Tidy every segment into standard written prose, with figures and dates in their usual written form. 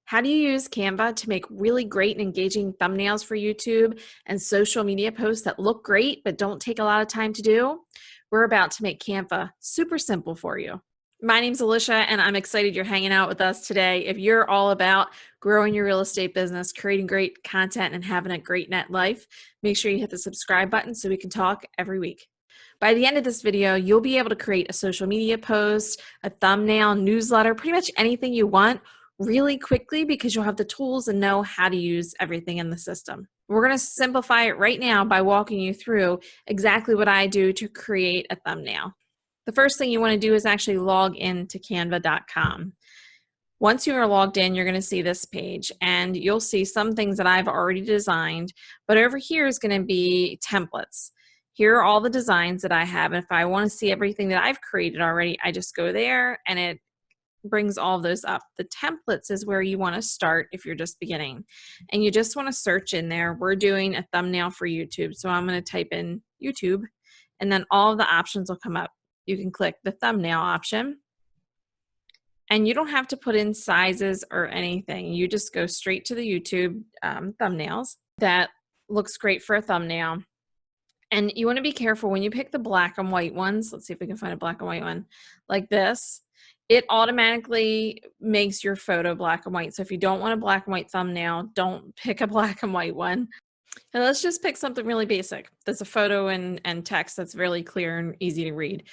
How do you use Canva to make really great and engaging thumbnails for YouTube and social media posts that look great but don't take a lot of time to do? We're about to make Canva super simple for you. My name's Alicia, and I'm excited you're hanging out with us today. If you're all about growing your real estate business, creating great content, and having a great net life, make sure you hit the subscribe button so we can talk every week. By the end of this video, you'll be able to create a social media post, a thumbnail, newsletter, pretty much anything you want really quickly because you'll have the tools and know how to use everything in the system. We're going to simplify it right now by walking you through exactly what I do to create a thumbnail. The first thing you want to do is actually log into canva.com. Once you are logged in, you're going to see this page and you'll see some things that I've already designed, but over here is going to be templates. Here are all the designs that I have, and if I want to see everything that I've created already, I just go there and it brings all of those up. The templates is where you want to start if you're just beginning, and you just want to search in there. We're doing a thumbnail for YouTube, so I'm going to type in YouTube, and then all of the options will come up. You can click the thumbnail option, and you don't have to put in sizes or anything. You just go straight to the YouTube thumbnails. That looks great for a thumbnail. And you want to be careful when you pick the black and white ones. Let's see if we can find a black and white one like this. It automatically makes your photo black and white. So if you don't want a black and white thumbnail, don't pick a black and white one. And let's just pick something really basic. That's a photo and text that's really clear and easy to read.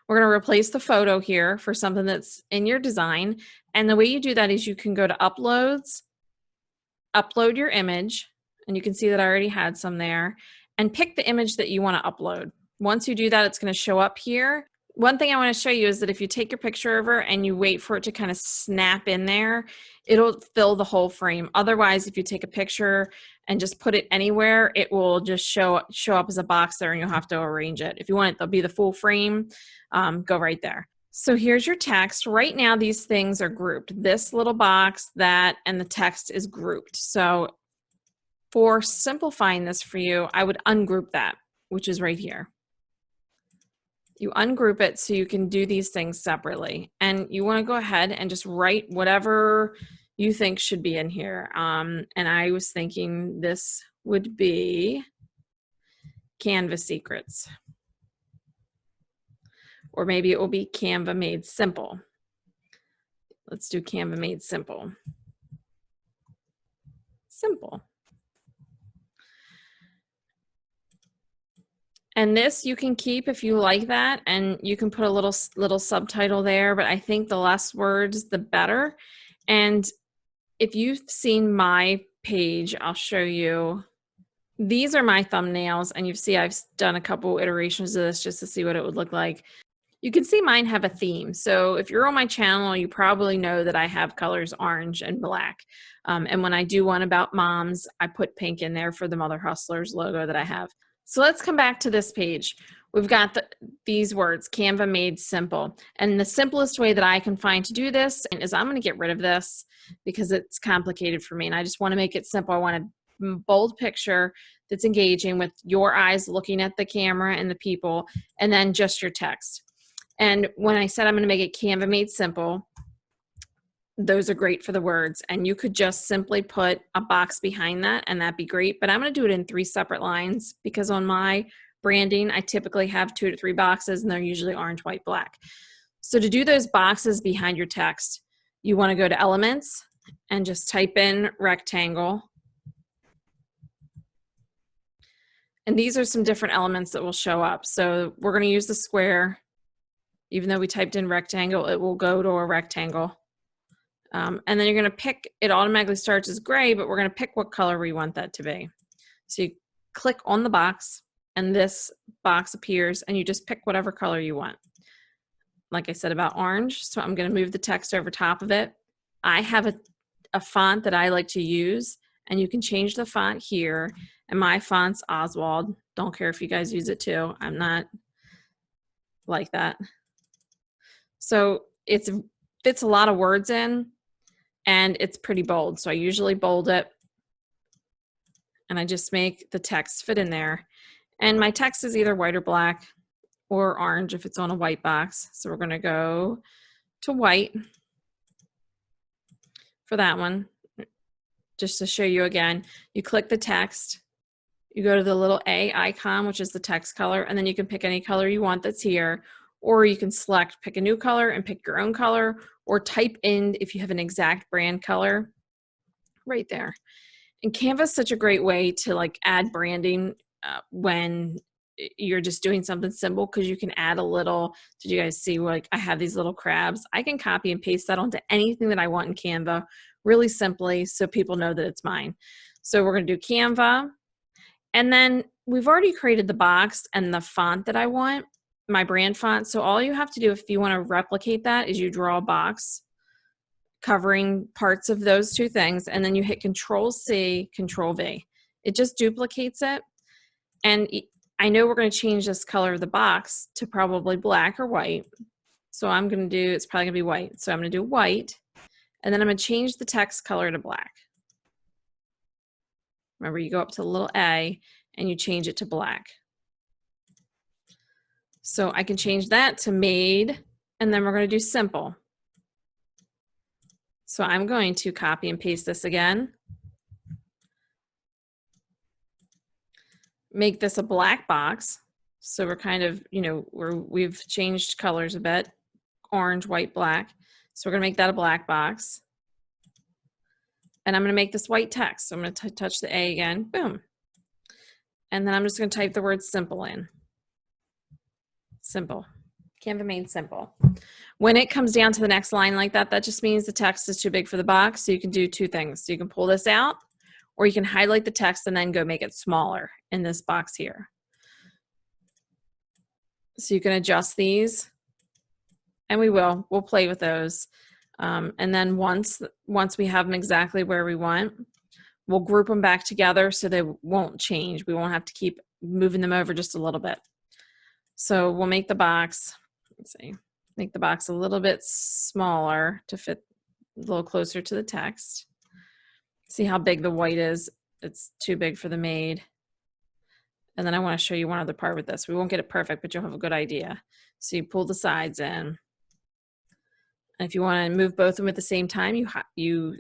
We're going to replace the photo here for something that's in your design. And the way you do that is you can go to Uploads, upload your image, and you can see that I already had some there, and pick the image that you want to upload. Once you do that, it's going to show up here. One thing I want to show you is that if you take your picture over and you wait for it to kind of snap in there, it'll fill the whole frame. Otherwise, if you take a picture and just put it anywhere, it will just show up as a box there and you'll have to arrange it. If you want it to be the full frame, go right there. So here's your text. Right now, these things are grouped. This little box, that, and the text is grouped. So for simplifying this for you, I would ungroup that, which is right here. You ungroup it so you can do these things separately. And you want to go ahead and just write whatever you think should be in here. And I was thinking this would be Canva Secrets. Or maybe it will be Canva Made Simple. Let's do Canva Made Simple. Simple. And this you can keep if you like that, and you can put a little subtitle there, but I think the less words, the better. And if you've seen my page, I'll show you. These are my thumbnails, and you see I've done a couple iterations of this just to see what it would look like. You can see mine have a theme. So if you're on my channel, you probably know that I have colors orange and black. And when I do one about moms, I put pink in there for the Mother Hustlers logo that I have. So let's come back to this page. We've got these words, Canva Made Simple. And the simplest way that I can find to do this is I'm going to get rid of this because it's complicated for me. And I just want to make it simple. I want a bold picture that's engaging with your eyes looking at the camera and the people, and then just your text. And when I said I'm going to make it Canva Made Simple, those are great for the words. And you could just simply put a box behind that and that'd be great. But I'm going to do it in 3 separate lines because on my branding, I typically have 2 to 3 boxes and they're usually orange, white, black. So to do those boxes behind your text, you want to go to Elements and just type in rectangle. And these are some different elements that will show up. So we're going to use the square. Even though we typed in rectangle, it will go to a rectangle. And then you're going to pick, it automatically starts as gray, but we're going to pick what color we want that to be. So you click on the box and this box appears and you just pick whatever color you want. Like I said about orange, so I'm going to move the text over top of it. I have a font that I like to use, and you can change the font here. And my font's Oswald. Don't care if you guys use it too. I'm not like that. So it fits a lot of words in. And it's pretty bold. So I usually bold it and I just make the text fit in there. And my text is either white or black or orange if it's on a white box. So we're going to go to white for that one. just to show you again, you click the text, you go to the little A icon, which is the text color, and then you can pick any color you want that's here, or you can select, pick a new color and pick your own color, or type in if you have an exact brand color right there. And Canva is such a great way to like add branding when you're just doing something simple, because you can add a little, did you guys see, like I have these little crabs. I can copy and paste that onto anything that I want in Canva really simply so people know that it's mine. So we're going to do Canva. And then we've already created the box and the font that I want, my brand font. So all you have to do if you want to replicate that is you draw a box covering parts of those two things, and then you hit Control C, Control V. It just duplicates it. And I know we're going to change this color of the box to probably black or white. So I'm going to do, it's probably going to be white. So I'm going to do white, and then I'm going to change the text color to black. Remember, you go up to the little A and you change it to black. So I can change that to made, and then we're going to do simple. So I'm going to copy and paste this again. Make this a black box. So we're kind of, you know, we've changed colors a bit, orange, white, black. So we're going to make that a black box. And I'm going to make this white text. So I'm going to touch the A again, boom. And then I'm just going to type the word simple in. Simple. Canva made simple. When it comes down to the next line like that, that just means the text is too big for the box. So you can do two things. So you can pull this out, or you can highlight the text and then go make it smaller in this box here. So you can adjust these, and we'll play with those. And then once we have them exactly where we want, we'll group them back together so they won't change. We won't have to keep moving them over just a little bit. So we'll make the box, let's see, make the box a little bit smaller to fit a little closer to the text. See how big the white is? It's too big for the made. And then I want to show you one other part with this. We won't get it perfect, but you'll have a good idea. So you pull the sides in. And if you want to move both of them at the same time, you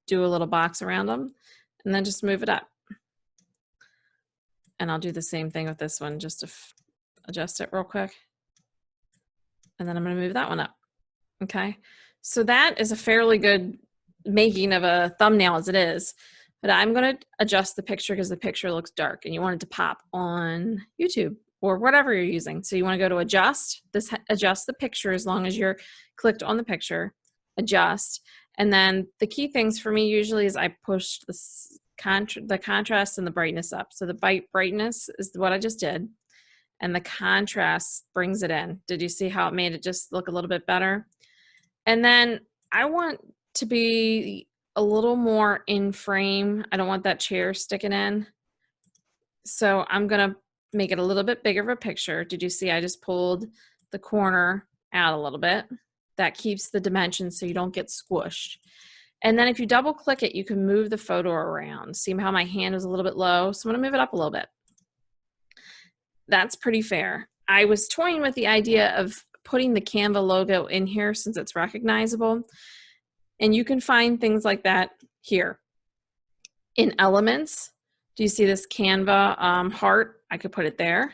do a little box around them and then just move it up. And I'll do the same thing with this one, just to adjust it real quick. And then I'm going to move that one up. Okay. So that is a fairly good making of a thumbnail as it is, but I'm going to adjust the picture because the picture looks dark and you want it to pop on YouTube or whatever you're using. So you want to go to adjust the picture as long as you're clicked on the picture, adjust. And then the key things for me usually is I push the contrast and the brightness up. So the brightness is what I just did, and the contrast brings it in. Did you see how it made it just look a little bit better? And then I want to be a little more in frame. I don't want that chair sticking in. So I'm gonna make it a little bit bigger of a picture. Did you see I just pulled the corner out a little bit? That keeps the dimensions so you don't get squished. And then if you double click it, you can move the photo around. See how my hand is a little bit low? So I'm gonna move it up a little bit. That's pretty fair. I was toying with the idea of putting the Canva logo in here since it's recognizable. And you can find things like that here. In Elements, do you see this Canva heart? I could put it there,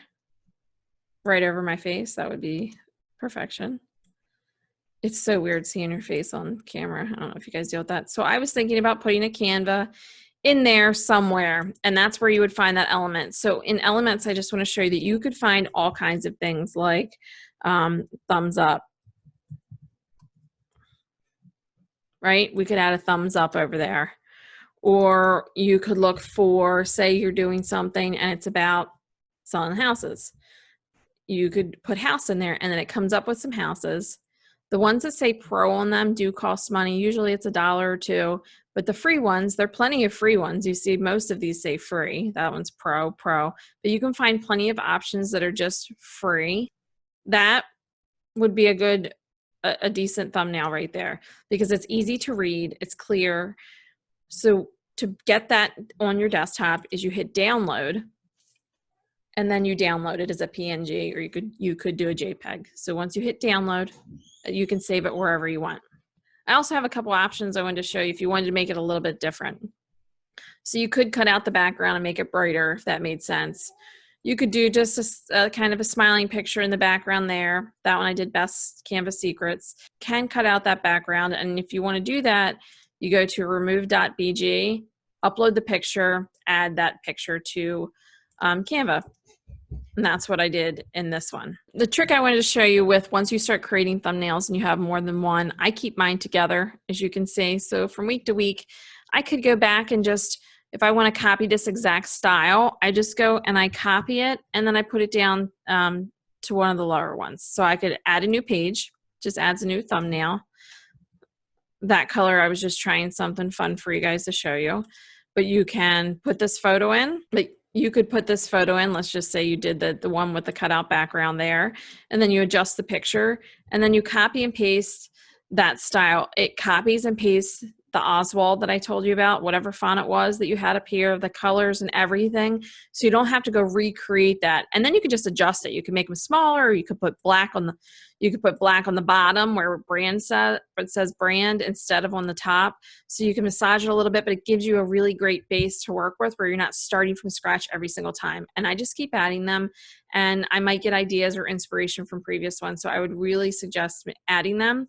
right over my face. That would be perfection. It's so weird seeing your face on camera. I don't know if you guys deal with that. So I was thinking about putting a Canva in there somewhere, and that's where you would find that element. So in Elements, I just want to show you that you could find all kinds of things like thumbs up, right? We could add a thumbs up over there. Or you could look for, say you're doing something and it's about selling houses. You could put house in there and then it comes up with some houses. The ones that say pro on them do cost money. Usually it's $1 or $2, but the free ones, there are plenty of free ones. You see most of these say free. That one's pro, but you can find plenty of options that are just free. That would be a decent thumbnail right there because it's easy to read, it's clear. So to get that on your desktop is you hit download and then you download it as a PNG, or you could do a JPEG. So once you hit download, you can save it wherever you want. I also have a couple options I wanted to show you if you wanted to make it a little bit different. So you could cut out the background and make it brighter if that made sense. You could do just a kind of a smiling picture in the background there. That one I did best, Canva Secrets. Can cut out that background, and if you want to do that, you go to remove.bg, upload the picture, add that picture to Canva. And that's what I did in this one. The trick I wanted to show you with once you start creating thumbnails and you have more than one, I keep mine together, as you can see. So from week to week, I could go back and just, if I want to copy this exact style, I just go and I copy it and then I put it down to one of the lower ones. So I could add a new page, just adds a new thumbnail. That color, I was just trying something fun for you guys to show you. But you can put this photo in, but you could put this photo in, let's just say you did the one with the cutout background there, and then you adjust the picture, and then you copy and paste that style. It copies and pastes the Oswald that I told you about, whatever font it was that you had up here, the colors and everything. So you don't have to go recreate that. And then you can just adjust it. You can make them smaller, or you could put black on the bottom where brand says brand instead of on the top. So you can massage it a little bit, but it gives you a really great base to work with where you're not starting from scratch every single time. And I just keep adding them, and I might get ideas or inspiration from previous ones. So I would really suggest adding them.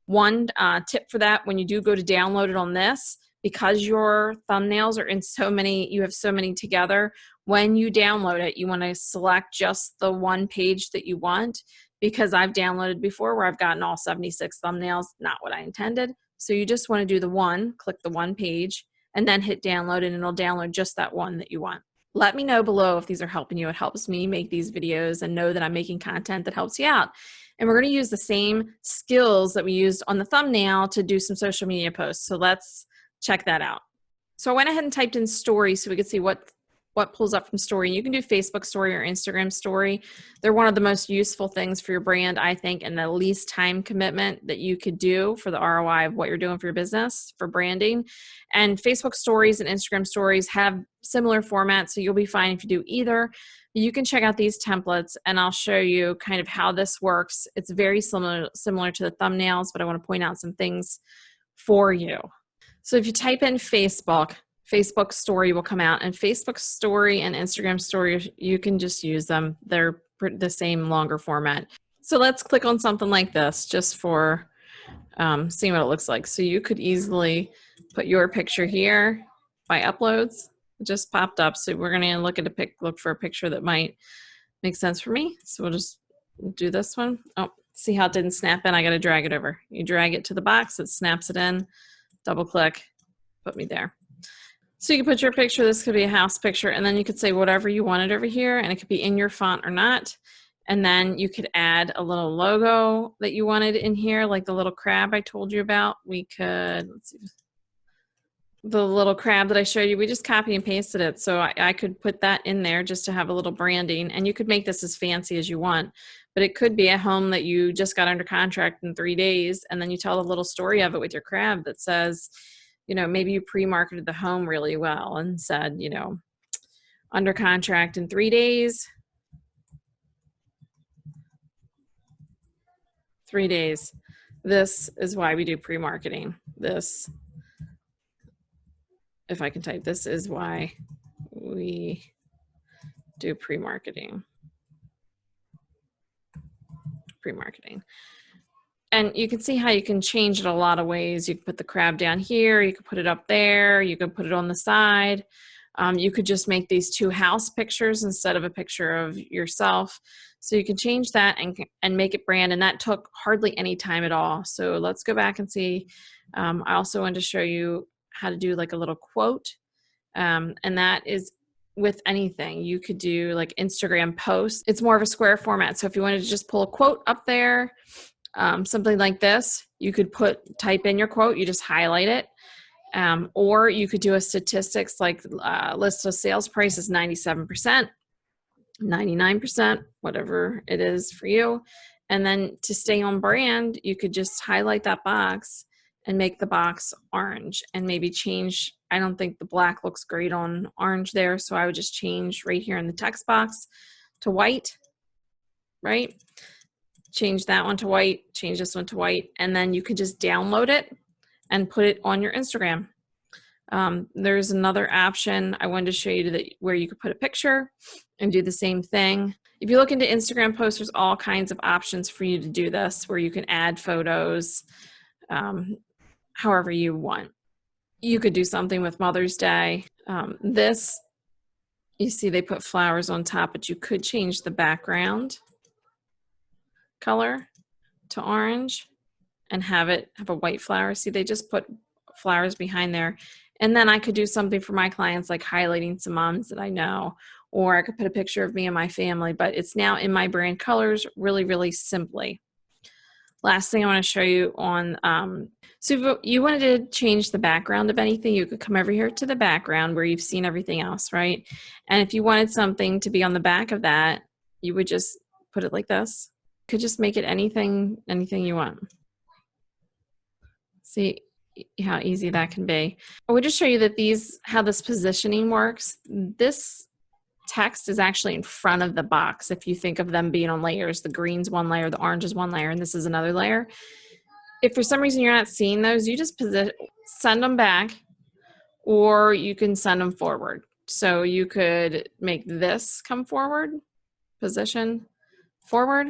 One tip for that, when you do go to download it on this, because your thumbnails are in so many, you have so many together, when you download it, you want to select just the one page that you want, because I've downloaded before where I've gotten all 76 thumbnails, not what I intended. So you just want to do the one, click the one page, and then hit download, and it'll download just that one that you want. Let me know below if these are helping you. It helps me make these videos and know that I'm making content that helps you out. And we're going to use the same skills that we used on the thumbnail to do some social media posts. So let's check that out. So I went ahead and typed in story so we could see what pulls up from story. You can do Facebook story or Instagram story. They're one of the most useful things for your brand, I think, and the least time commitment that you could do for the ROI of what you're doing for your business, for branding. And Facebook stories and Instagram stories have similar formats, so you'll be fine if you do either. You can check out these templates, and I'll show you kind of how this works. It's very similar to the thumbnails, but I want to point out some things for you. So if you type in Facebook story will come out, and Facebook story and Instagram story, you can just use them. They're the same longer format. So let's click on something like this just for seeing what it looks like. So you could easily put your picture here by uploads. It just popped up. So we're going to look for a picture that might make sense for me. So we'll just do this one. Oh, see how it didn't snap in? I got to drag it over. You drag it to the box, it snaps it in, double click, put me there. So you can put your picture, this could be a house picture, and then you could say whatever you wanted over here, and it could be in your font or not. And then you could add a little logo that you wanted in here, like the little crab I told you about. We could, let's see, the little crab that I showed you, we just copy and pasted it. So I could put that in there just to have a little branding, and you could make this as fancy as you want. But it could be a home that you just got under contract in 3 days, and then you tell a little story of it with your crab that says, you know, maybe you pre-marketed the home really well and said, you know, under contract in 3 days. 3 days. This is why we do pre-marketing. This, if I can type, this is why we do pre-marketing. Pre-marketing. And you can see how you can change it a lot of ways. You can put the crab down here, you can put it up there, you can put it on the side. You could just make these two house pictures instead of a picture of yourself. So you can change that and make it brand, and that took hardly any time at all. So let's go back and see. I also wanted to show you how to do like a little quote, and that is with anything. You could do like Instagram posts. It's more of a square format. So if you wanted to just pull a quote up there, something like this, you could type in your quote, you just highlight it. Or you could do a statistics like list of sales price is 97%, 99%, whatever it is for you. And then to stay on brand, you could just highlight that box and make the box orange and maybe change. I don't think the black looks great on orange there. So I would just change right here in the text box to white, right? Change that one to white, change this one to white, and then you could just download it and put it on your Instagram. There's another option I wanted to show you that where you could put a picture and do the same thing. If you look into Instagram posts, there's all kinds of options for you to do this, where you can add photos however you want. You could do something with Mother's Day. This, you see they put flowers on top, but you could change the background color to orange and have it have a white flower. See, they just put flowers behind there. And then I could do something for my clients, like highlighting some moms that I know, or I could put a picture of me and my family, but it's now in my brand colors really, really simply. Last thing I want to show you on, so if you wanted to change the background of anything, you could come over here to the background where you've seen everything else, right? And if you wanted something to be on the back of that, you would just put it like this. You could just make it anything you want. See how easy that can be. I would just show you that how this positioning works. This text is actually in front of the box. If you think of them being on layers, the green's one layer, the orange is one layer, and this is another layer. If for some reason you're not seeing those, you just send them back, or you can send them forward. So you could make this come forward, position forward,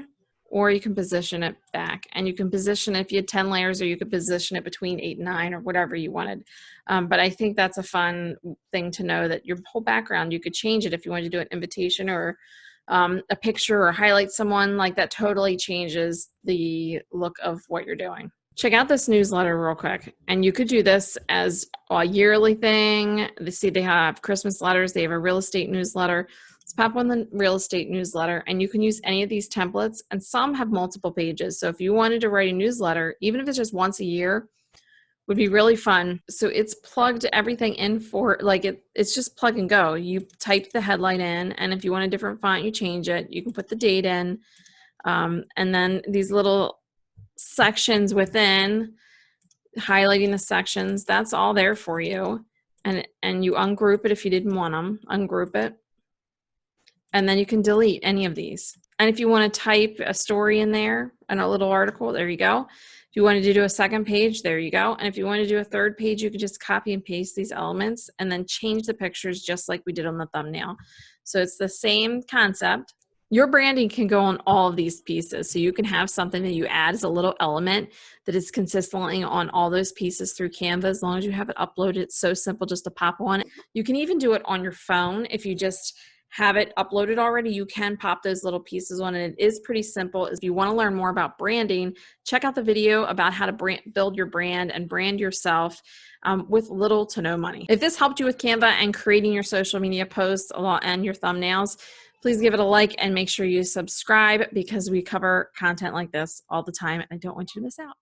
or you can position it back. And you can position it if you had 10 layers, or you could position it between 8 and 9 or whatever you wanted. But I think that's a fun thing to know, that your whole background, you could change it if you wanted to do an invitation or a picture or highlight someone. Like, that totally changes the look of what you're doing. Check out this newsletter real quick. And you could do this as a yearly thing. See, they have Christmas letters. They have a real estate newsletter. Let's pop on the real estate newsletter, and you can use any of these templates, and some have multiple pages. So if you wanted to write a newsletter, even if it's just once a year, would be really fun. So it's plugged everything in for, like, it's just plug and go. You type the headline in, and if you want a different font, you change it. You can put the date in, and then these little sections within, highlighting the sections, that's all there for you. And you ungroup it if you didn't want them, ungroup it. And then you can delete any of these. And if you want to type a story in there and a little article, there you go. If you wanted to do a second page, there you go. And if you want to do a third page, you could just copy and paste these elements and then change the pictures just like we did on the thumbnail. So it's the same concept. Your branding can go on all of these pieces. So you can have something that you add as a little element that is consistently on all those pieces through Canva, as long as you have it uploaded. It's so simple just to pop on. You can even do it on your phone. If you just have it uploaded already, you can pop those little pieces on, and it is pretty simple. If you want to learn more about branding, check out the video about how to build your brand and brand yourself with little to no money. If this helped you with Canva and creating your social media posts and your thumbnails, please give it a like and make sure you subscribe, because we cover content like this all the time and I don't want you to miss out.